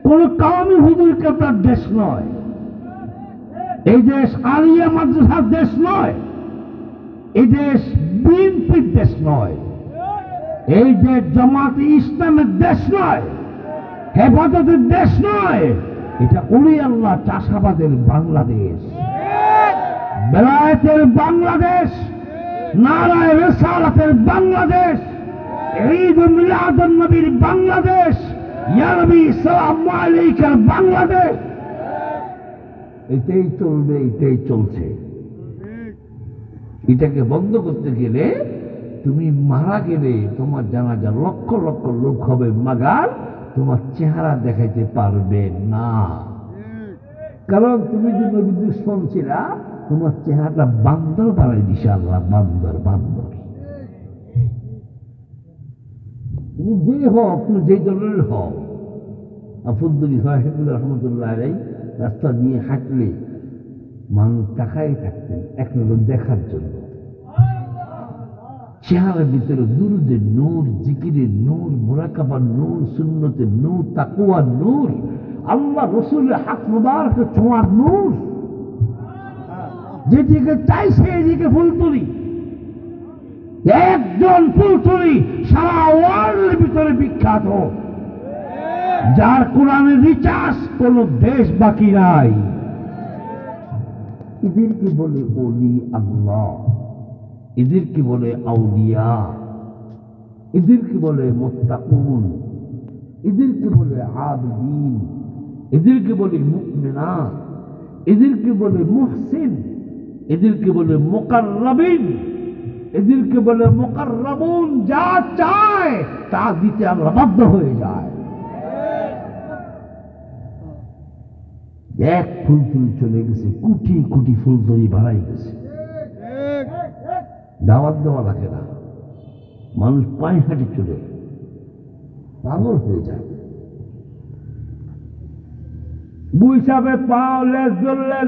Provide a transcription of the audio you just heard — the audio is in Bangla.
কোন কাওমি হুজুরকে তার দেশ নয়, এই দেশ আলিয়া মাদ্রাসার দেশ নয়, এই দেশ বিএনপির দেশ নয়, এই দেশ জামাতে ইসলামের দেশ নয়, হেফাজতের দেশ নয়, এটা ওলি আল্লাহ চাষাবাদের বাংলাদেশ, বেলায়েতের বাংলাদেশ, নারায়ে রিসালাতের বাংলাদেশ, ঈদ মিলাদুন নবীর বাংলাদেশ, ইয়া নবী সাল্লাল্লাহু আলাইহি বাংলাদেশ। এটাই চলবে, এটাই চলছে। এটাকে বন্ধ করতে গেলে তুমি মারা গেলে তোমার জানাজা লক্ষ লক্ষ লোক হবে, মাগার তোমার চেহারা দেখাইতে পারবে না, কারণ তুমি যে নবীর দুশমন ছিলা, তোমার চেহারাটা বান্দর বানাই দিছে আল্লাহ, বান্দর বান্দর। তুমি যে হোক, তুমি যেই দলের হও, আফুদ্দুলি সাহেবুল্লাহ রহমতুল্লাহ আলাইহি রাস্তা দিয়ে হাঁটলে মানুষ তাকাই থাকতেন এক নজর দেখার জন্য। চেহারার ভিতরে দুরুদের নূর, জিকিরের নূর, মুরাকাবার নূর, সুন্নতের নূর, তাকওয়ার নূর, আল্লাহ রসুলের হাত মুবারক ছোঁয়ার নূর। যেদিকে চাই সেদিকে ফুলতুলি, একজন ফুলতুলি সারা ওয়ার্ল্ডের ভিতরে বিখ্যাত, যার কোরআনের রিচার্জ কোন দেশ বাকি নাই। এদেরকে বলে ওলি আল্লাহ, এদেরকে বলে আউলিয়া, এদেরকে বলে মুত্তাকুন, এদেরকে বলে আবিদিন, এদেরকে বলে মুমিনাত, এদেরকে বলে মুহসিন, এদেরকে বলে মুকাররাবিন, এদেরকে বলে মুকাররাবুন। যা চায় তা দিতে আল্লাহ বাধ্য হয়ে যায়। এক ফুলতলি চলে গেছে, কোটি কোটি ফুলতলি বাড়াই গেছে, দাওয়াত দেওয়া লাগে না, মানুষ পায়ে হাঁটে চলে, পাগল হয়ে যায়। বৈশাখে পাও লেজ ধরলেন।